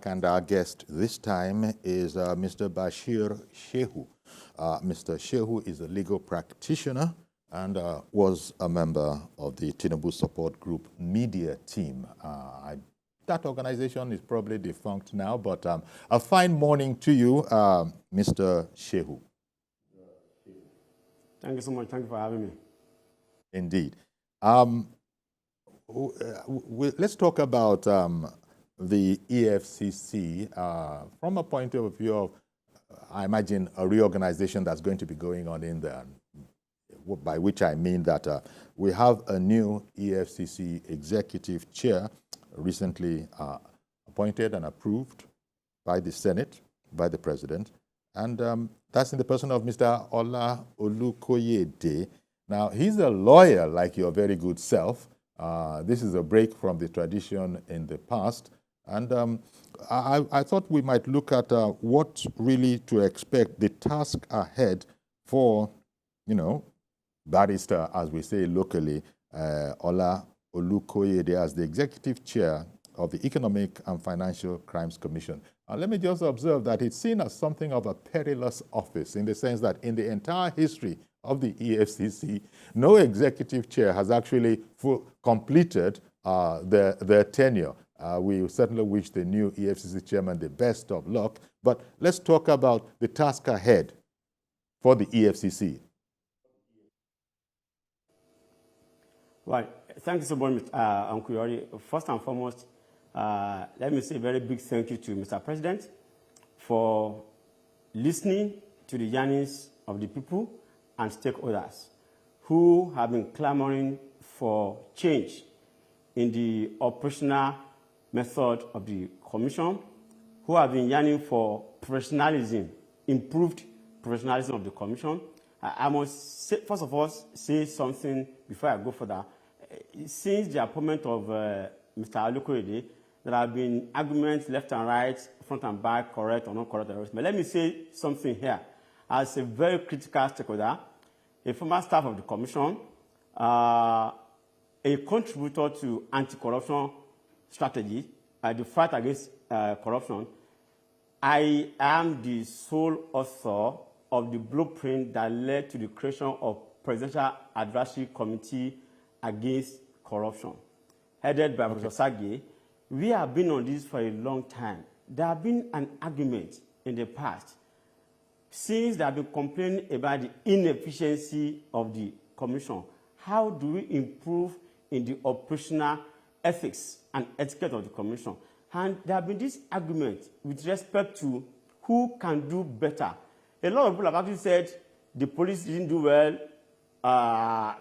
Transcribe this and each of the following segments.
and our guest this time is Mr. Bashir Shehu. Mr. Shehu is a legal practitioner and was a member of the Tinubu Support Group media team. That organization is probably defunct now, but a fine morning to you, Mr. Shehu. Thank you so much. Thank you for having me. Indeed. Let's talk about the EFCC from a point of view of, I imagine, a reorganization that's going to be going on in there, by which I mean that we have a new EFCC executive chair recently appointed and approved by the Senate, by the President, and that's in the person of Mr. Olukoyede. Now, he's a lawyer like your very good self. This is a break from the tradition in the past. And I thought we might look at what really to expect, the task ahead for, barrister, as we say locally, Olukoyede as the executive chair of the Economic and Financial Crimes Commission. Let me just observe that it's seen as something of a perilous office in the sense that in the entire history of the EFCC, no executive chair has actually completed their tenure. We certainly wish the new EFCC chairman the best of luck, but let's talk about the task ahead for the EFCC. Right. Thank you so much, Uncle Yori. First and foremost, let me say a very big thank you to Mr. President for listening to the yearnings of the people and stakeholders who have been clamoring for change in the operational method of the Commission, who have been yearning for professionalism, improved professionalism of the Commission. I must say, first of all, say something before I go further. Since the appointment of Mr. Olukoyede, there have been arguments left and right, front and back, correct or not correct. But let me say something here. As a very critical stakeholder, a former staff of the Commission, a contributor to anti-corruption strategy, the fight against corruption, I am the sole author of the blueprint that led to the creation of Presidential Advisory Committee Against Corruption, headed by Professor Sage. We have been on this for a long time. There have been an argument in the past since they have been complaining about the inefficiency of the Commission. How do we improve in the operational ethics and etiquette of the Commission? And there have been this argument with respect to who can do better. A lot of people have actually said the police didn't do well,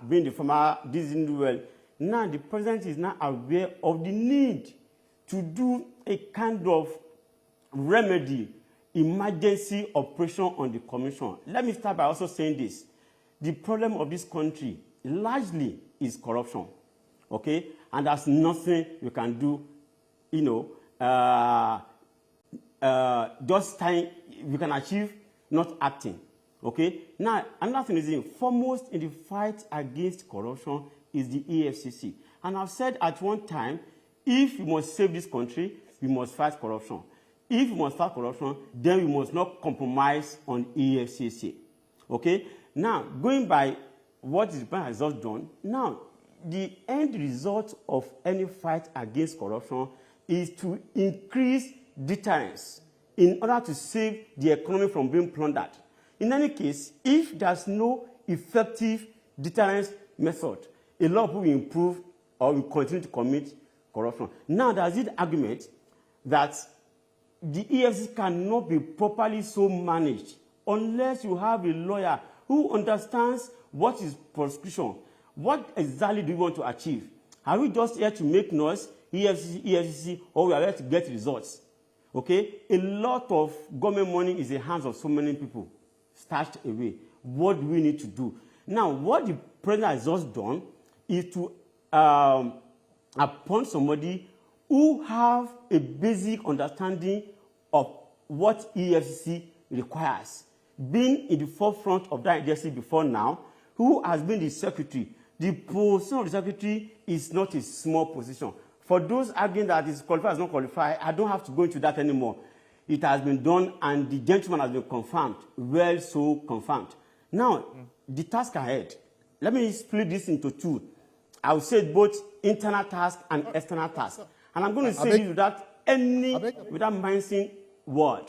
being the former, this didn't do well. Now the President is now aware of the need to do a kind of remedy, emergency operation on the Commission. Let me start by also saying this. The problem of this country largely is corruption, okay? And there's nothing you can do, just time you can achieve not acting, okay? Now, another thing is, foremost in the fight against corruption is the EFCC. And I've said at one time, if we must save this country, we must fight corruption. If we must fight corruption, then we must not compromise on EFCC. Okay? Now, going by what the president has just done, now, the end result of any fight against corruption is to increase deterrence in order to save the economy from being plundered. In any case, if there's no effective deterrence method, a lot of people will improve or will continue to commit corruption. Now, there's this argument that the EFCC cannot be properly so managed unless you have a lawyer who understands what is prosecution. What exactly do we want to achieve? Are we just here to make noise, EFCC, or we are here to get results? Okay? A lot of government money is in the hands of so many people, stashed away. What do we need to do? Now, what the president has just done is to appoint somebody who have a basic understanding of what EFCC requires. Being in the forefront of that agency before now, who has been the secretary. The position of the secretary is not a small position. For those arguing that it's qualified as not qualified, I don't have to go into that anymore. It has been done, and the gentleman has been confirmed, well so confirmed. Now, the task ahead, let me split this into two. I will say both internal task and external task. And I'm going to say this without mincing word.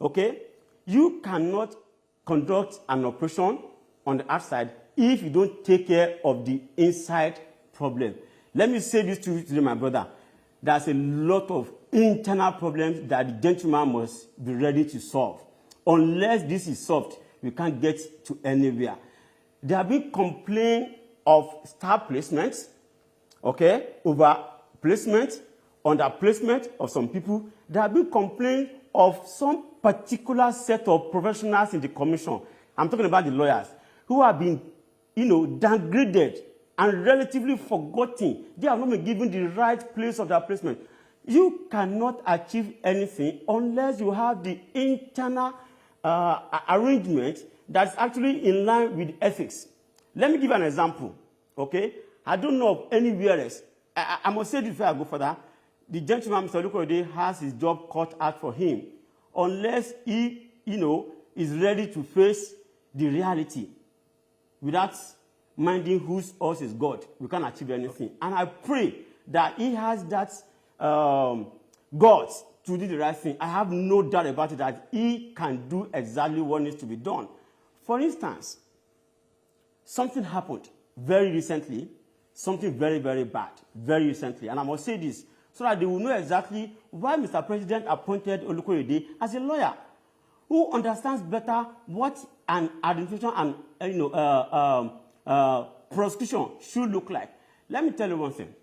Okay? You cannot conduct an operation on the outside if you don't take care of the inside problem. Let me say this to you today, my brother. There's a lot of internal problems that the gentleman must be ready to solve. Unless this is solved, we can't get to anywhere. There have been complaints of staff placements, okay, over placement, under placement of some people. There have been complaints of some particular set of professionals in the commission. I'm talking about the lawyers who have been, downgraded and relatively forgotten. They have not been given the right place of their placement. You cannot achieve anything unless you have the internal arrangement that's actually in line with ethics. Let me give an example, okay? I don't know of anywhere else. I must say this before I go further. The gentleman, Mr. Olukoyede, has his job cut out for him unless he, is ready to face the reality without minding whose us is God. We can't achieve anything. And I pray that he has that guts to do the right thing. I have no doubt about it that he can do exactly what needs to be done. For instance, something happened very recently, something very, very bad, very recently. And I must say this so that they will know exactly why Mr. President appointed Olukoyede as a lawyer who understands better what an administration and prosecution should look like. Let me tell you one thing.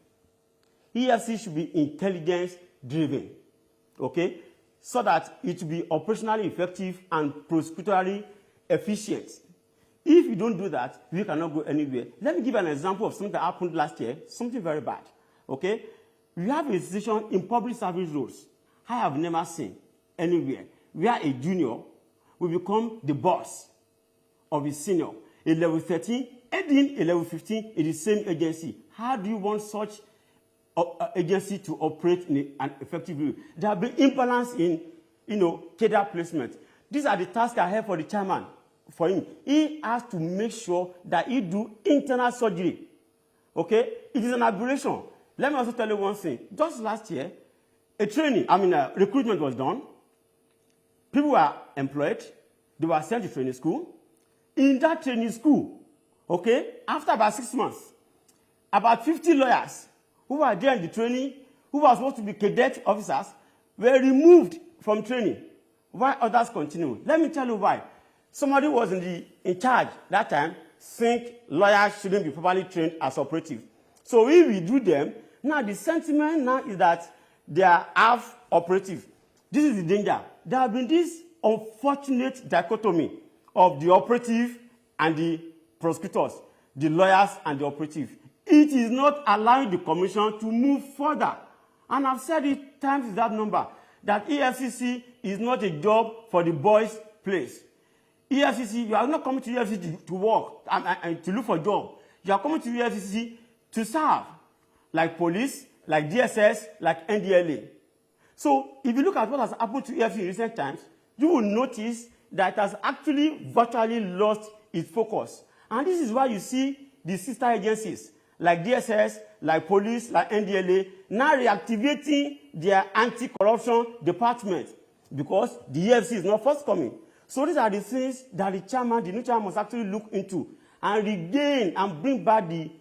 EFCC should be intelligence-driven, okay, so that it will be operationally effective and prosecutorially efficient. If you don't do that, you cannot go anywhere. Let me give an example of something that happened last year, something very bad, okay? We have a decision in public service roles I have never seen anywhere where a junior will become the boss of a senior, a level 13, adding a level 15 in the same agency. How do you want such agency to operate in an effective way? There have been imbalance in, cadre placement. These are the tasks I have for the chairman. For him, he has to make sure that he do internal surgery. Okay, it is an aberration. Let me also tell you one thing. Just last year, recruitment was done. People were employed. They were sent to training school. In that training school, okay, after about 6 months, about 50 lawyers who were there in the training, who were supposed to be cadet officers, were removed from training, while others continue. Let me tell you why. Somebody was in charge that time, think lawyers shouldn't be properly trained as operative. So if we do them, now the sentiment now is that they are half operative. This is the danger. There have been this unfortunate dichotomy of the operative and the prosecutors, the lawyers and the operative. It is not allowing the commission to move further. And I've said it times that number, that EFCC is not a job for the boys' place. EFCC, you are not coming to EFCC to work and to look for a job. You are coming to EFCC to serve, like police, like DSS, like NDLA. So if you look at what has happened to EFCC in recent times, you will notice that it has actually virtually lost its focus. And this is why you see the sister agencies, like DSS, like police, like NDLA, now reactivating their anti-corruption department because the EFCC is not forthcoming. So these are the things that the new chairman must actually look into and regain and bring back the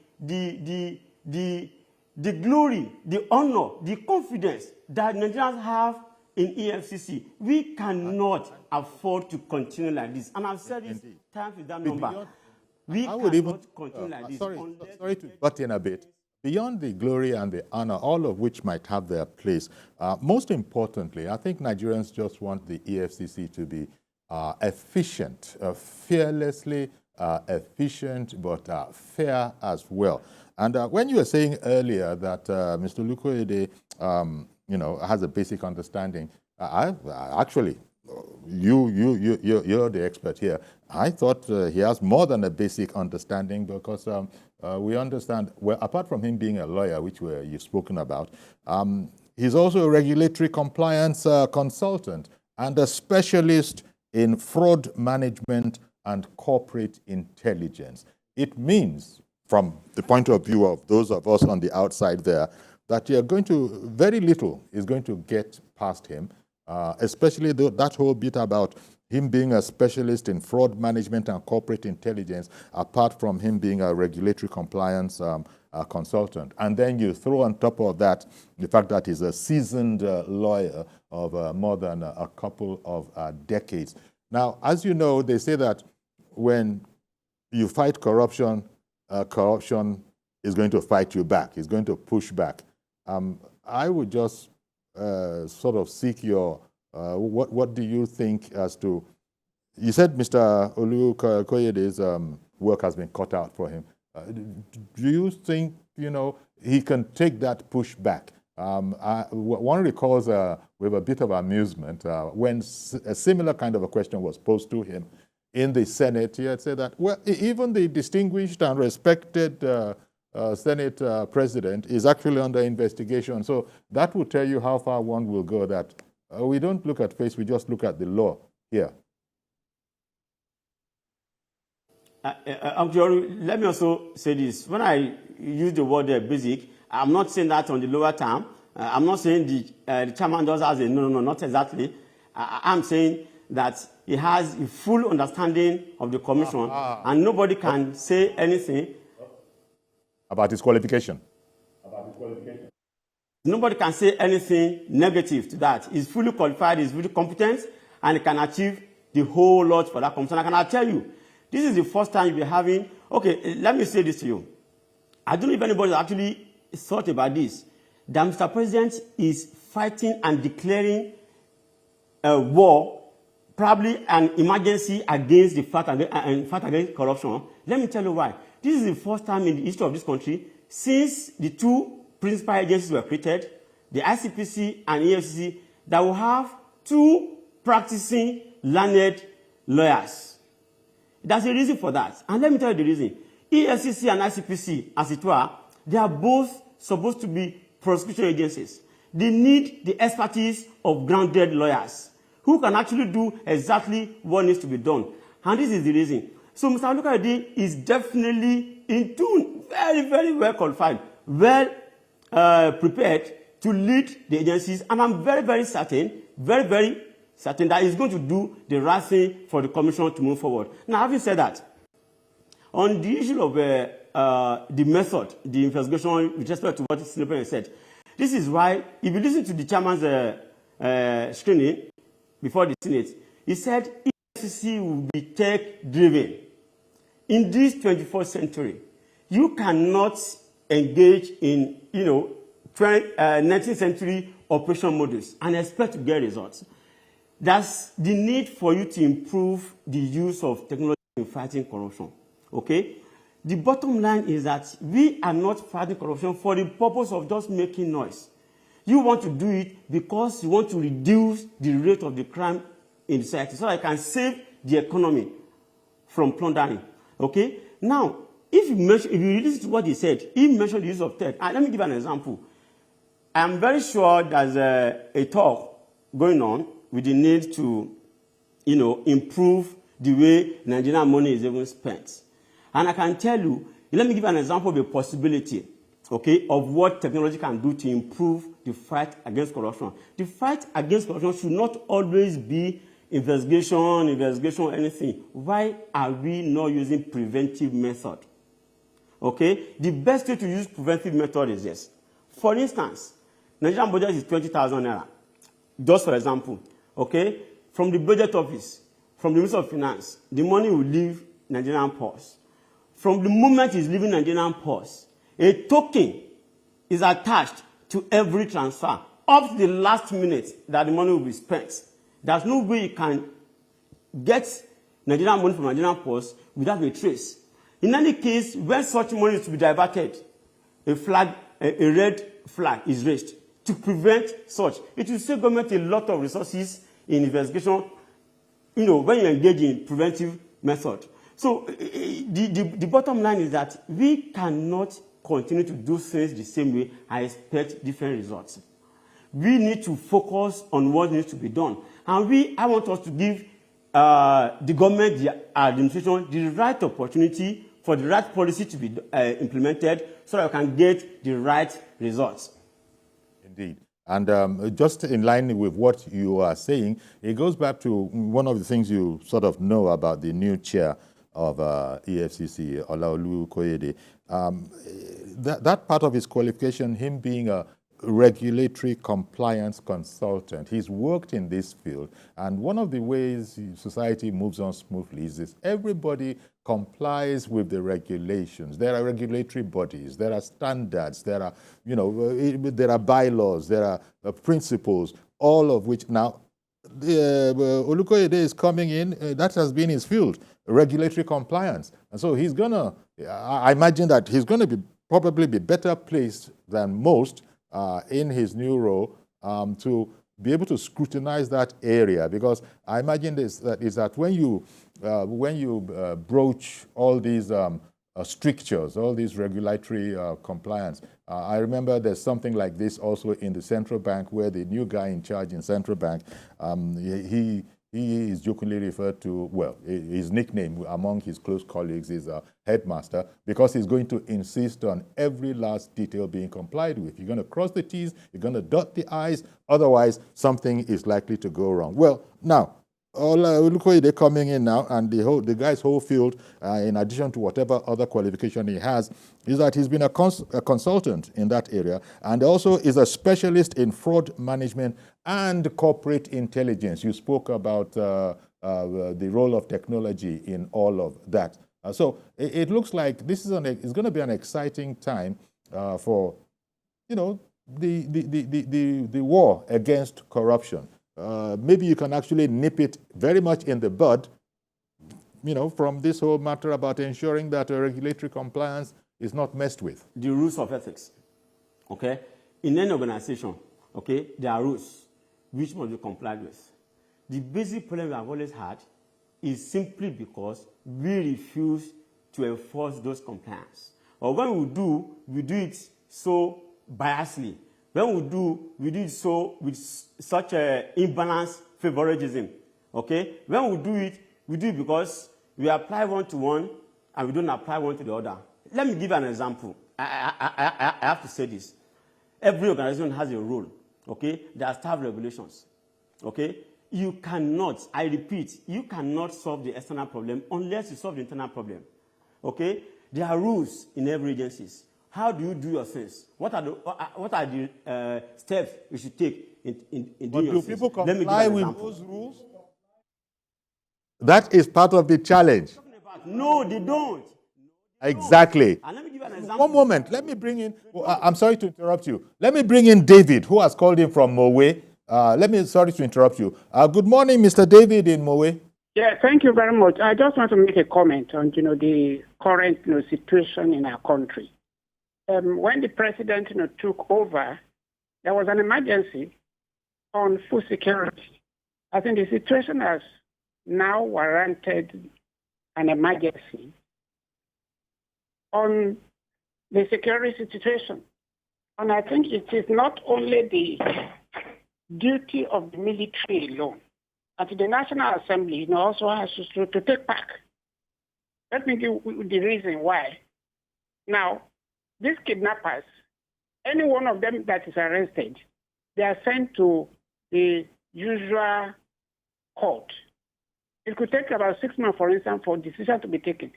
glory, the honor, the confidence that Nigerians have in EFCC. We cannot afford to continue like this. And I've said this times with that number. We cannot continue like this. Sorry to butt in a bit. Beyond the glory and the honor, all of which might have their place, most importantly, I think Nigerians just want the EFCC to be efficient, fearlessly efficient, but fair as well. And when you were saying earlier that Mr. Olukoyede, has a basic understanding, actually, you're the expert here. I thought he has more than a basic understanding because we understand, well, apart from him being a lawyer, which you've spoken about, he's also a regulatory compliance consultant and a specialist in fraud management and corporate intelligence. It means, from the point of view of those of us on the outside there, that you're going to, very little is going to get past him, especially that whole bit about him being a specialist in fraud management and corporate intelligence, apart from him being a regulatory compliance consultant. And then you throw on top of that the fact that he's a seasoned lawyer of more than a couple of decades. Now, as you know, they say that when you fight corruption, corruption is going to fight you back. It's going to push back. I would just sort of seek your, what do you think as to, you said Mr. Olukoyede's work has been cut out for him. Do you think, he can take that push back? One recalls with a bit of amusement when a similar kind of a question was posed to him in the Senate. He had said that, well, even the distinguished and respected Senate president is actually under investigation. So that would tell you how far one will go, that we don't look at face, we just look at the law here. Let me also say this. When I use the word basic, I'm not saying that on the lower term. I'm not saying the chairman just has a no, not exactly. I'm saying that he has a full understanding of the commission, and nobody can say anything about his qualification. Nobody can say anything negative to that. He's fully qualified, he's fully competent, and he can achieve the whole lot for that commission. And I tell you, this is the first time you'll be having, okay, let me say this to you. I don't know if anybody actually thought about this, that Mr. President is fighting and declaring a war, probably an emergency against the fight against corruption. Let me tell you why. This is the first time in the history of this country since the two principal agencies were created, the ICPC and EFCC, that will have two practicing learned lawyers. There's a reason for that. And let me tell you the reason. EFCC and ICPC, as it were, they are both supposed to be prosecution agencies. They need the expertise of grounded lawyers who can actually do exactly what needs to be done. And this is the reason. So Mr. Olukoyede is definitely in tune, very, very well qualified, well prepared to lead the agencies. And I'm very, very certain, that he's going to do the right thing for the commission to move forward. Now, having said that, on the issue of the method, the investigation with respect to what the Senate President said, this is why, if you listen to the chairman's screening before the Senate, he said EFCC will be tech-driven. In this 21st century, you cannot engage in, 19th century operation models and expect to get results. That's the need for you to improve the use of technology in fighting corruption. Okay? The bottom line is that we are not fighting corruption for the purpose of just making noise. You want to do it because you want to reduce the rate of the crime in the society so that you can save the economy from plundering. Okay? Now, if you listen to what he said, he mentioned the use of tech. Let me give an example. I'm very sure there's a talk going on with the need to, improve the way Nigerian money is even spent. And I can tell you, let me give an example of a possibility, okay, of what technology can do to improve the fight against corruption. The fight against corruption should not always be investigation, anything. Why are we not using preventive method? Okay, the best way to use preventive method is this. For instance, Nigerian budget is 20,000 naira. Just for example, okay, from the budget office, from the Ministry of Finance, the money will leave Nigerian purse. From the moment it's leaving Nigerian purse, a token is attached to every transfer up to the last minute that the money will be spent. There's no way you can get Nigerian money from Nigerian purse without a trace. In any case, when such money is to be diverted, a red flag is raised to prevent such. It will save government a lot of resources in investigation, when you engage in preventive method. So the bottom line is that we cannot continue to do things the same way and expect different results. We need to focus on what needs to be done. And I want us to give the government, the administration, the right opportunity for the right policy to be implemented so that we can get the right results. Indeed. And just in line with what you are saying, it goes back to one of the things you sort of know about the new chair of EFCC, Olukoyede. That part of his qualification, him being a regulatory compliance consultant, he's worked in this field. And one of the ways society moves on smoothly is this: everybody complies with the regulations. There are regulatory bodies, there are standards, there are, there are bylaws, there are principles, all of which now Olukoyede is coming in. That has been his field, regulatory compliance. And so he's gonna, I imagine that he's gonna probably be better placed than most in his new role to be able to scrutinize that area, because I imagine that when you broach all these strictures, all these regulatory compliance. I remember there's something like this also in the central bank, where the new guy in charge in central bank, he is jokingly referred to, well, his nickname among his close colleagues is headmaster, because he's going to insist on every last detail being complied with. You're going to cross the T's, you're going to dot the I's, otherwise something is likely to go wrong. Well, now, Olukoyede coming in now, and the guy's whole field, in addition to whatever other qualification he has, is that he's been a consultant in that area, and also is a specialist in fraud management and corporate intelligence. You spoke about the role of technology in all of that. So it looks like this is it's going to be an exciting time for, the war against corruption. Maybe you can actually nip it very much in the bud, from this whole matter about ensuring that regulatory compliance is not messed with. The rules of ethics, okay? In any organization, okay, there are rules which must be complied with. The basic problem we have always had is simply because we refuse to enforce those compliance. Or when we do it so biasly. When we do it so with such an imbalanced favoritism, okay? When we do it because we apply one to one and we don't apply one to the other. Let me give an example. I have to say this. Every organization has a role, okay? There are staff regulations, okay? You cannot, I repeat, you cannot solve the external problem unless you solve the internal problem, okay? There are rules in every agency. How do you do your things? What are the steps you should take in doing your things? But do people comply with those rules? That is part of the challenge. No, they don't. Exactly. And let me give you an example. One moment. Let me bring in, I'm sorry to interrupt you. Let me bring in David, who has called in from Mowe. Sorry to interrupt you. Good morning, Mr. David in Mowe. Yeah, thank you very much. I just want to make a comment on, the current, situation in our country. When the president, took over, there was an emergency on food security. I think the situation has now warranted an emergency on the security situation. And I think it is not only the duty of the military alone, but the National Assembly also has to take back. Let me give the reason why. Now, these kidnappers, any one of them that is arrested, they are sent to the usual court. It could take about 6 months, for instance, for a decision to be taken.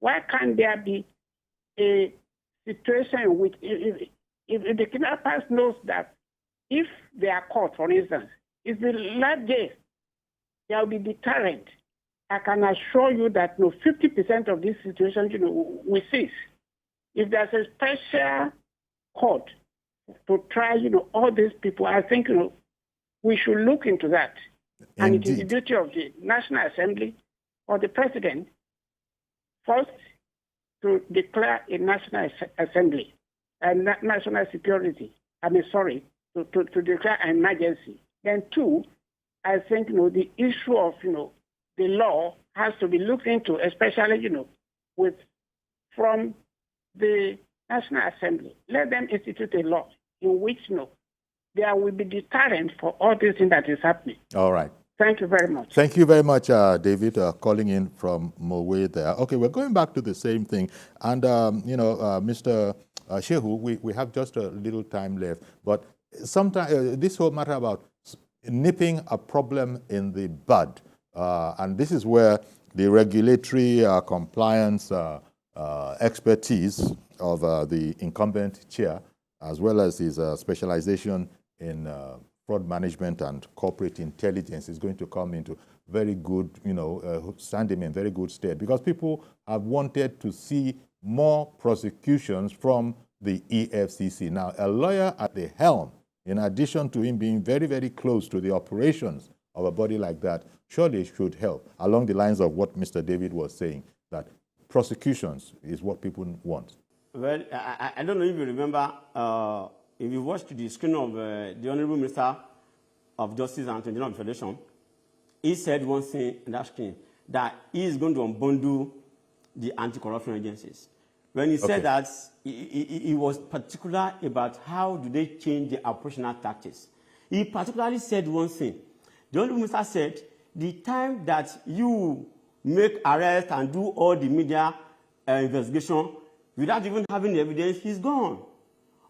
Why can't there be a situation in which, if the kidnappers knows that if they are caught, for instance, if the last day, there will be deterrent. I can assure you that 50% of these situations, we cease. If there's a special court to try, all these people, I think, we should look into that. Indeed. And it is the duty of the National Assembly or the President first to declare a National Assembly and national security. To declare an emergency. Then two, I think, the issue of, the law has to be looked into, especially, from the National Assembly. Let them institute a law in which, there will be deterrent for all this thing that is happening. All right. Thank you very much. Thank you very much, David, calling in from Mowe there. Okay, we're going back to the same thing. And, Mr. Shehu, we have just a little time left. But sometimes this whole matter about nipping a problem in the bud, and this is where the regulatory compliance expertise of the incumbent chair, as well as his specialization in fraud management and corporate intelligence, is going to come into very good, stand him in very good stead, because people have wanted to see more prosecutions from the EFCC. Now, a lawyer at the helm, in addition to him being very, very close to the operations of a body like that, surely should help, along the lines of what Mr. David was saying, that prosecutions is what people want. Well, I don't know if you remember, if you watched the screen of the Honorable Minister of Justice and Attorney General of the Federation, he said one thing in that screen, that he is going to unbundle the anti-corruption agencies. When he said that, he was particular about how do they change the operational tactics. He particularly said one thing. The Honorable Minister said, the time that you make arrests and do all the media investigation without even having the evidence, he's gone.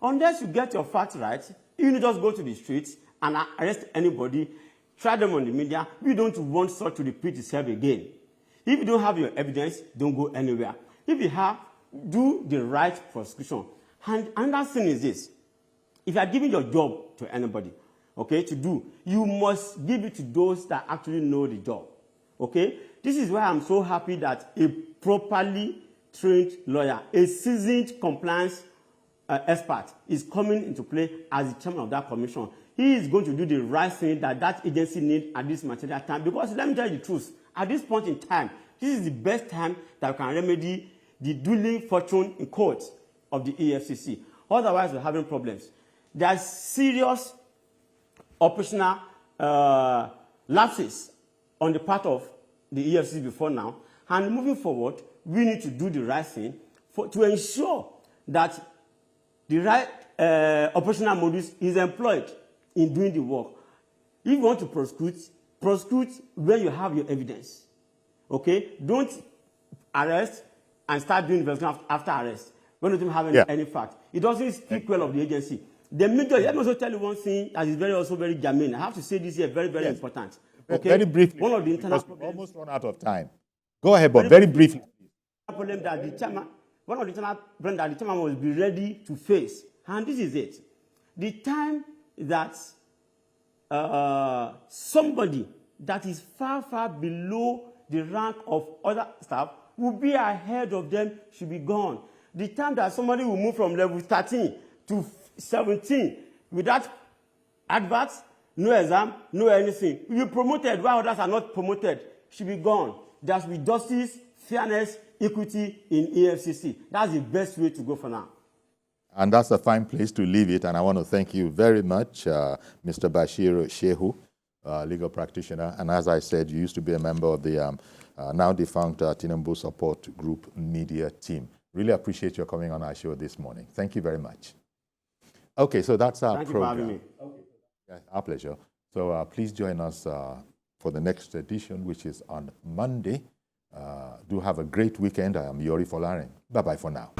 Unless you get your facts right, you just go to the streets and arrest anybody, try them on the media. We don't want such to repeat itself again. If you don't have your evidence, don't go anywhere. If you have, do the right prosecution. And another thing is this. If you are giving your job to anybody, okay, to do, you must give it to those that actually know the job. Okay? This is why I'm so happy that a properly trained lawyer, a seasoned compliance expert, is coming into play as the chairman of that commission. He is going to do the right thing that agency needs at this material time. Because let me tell you the truth, at this point in time, this is the best time that we can remedy the dueling fortune in court of the EFCC. Otherwise, we're having problems. There's serious operational lapses on the part of the EFCC before now. And moving forward, we need to do the right thing to ensure that the right operational modus is employed in doing the work. If you want to prosecute when you have your evidence. Okay? Don't arrest and start doing investigation after arrest when you don't have any fact. It doesn't speak well of the agency. The media, let me also tell you one thing that is very germane. I have to say this here, very important. Okay? Very briefly, one of the internal problems, almost run out of time. Go ahead, but very briefly. Problem that the chairman, one of the internal problems that the chairman must be ready to face, and this is it. The time that somebody that is far below the rank of other staff will be ahead of them should be gone. The time that somebody will move from level 13 to 17 without adverts, no exam, no anything, will be promoted while others are not promoted, should be gone. There should be justice, fairness, equity in EFCC. That's the best way to go for now. And that's a fine place to leave it. And I want to thank you very much, Mr. Bashir Shehu, legal practitioner. And as I said, you used to be a member of the now defunct Tinubu Support Group media team. Really appreciate your coming on our show this morning. Thank you very much. Okay, so that's our program. Thank you for having me. Yeah, our pleasure. So please join us for the next edition, which is on Monday. Do have a great weekend. I am Yori Folarin. Bye-bye for now.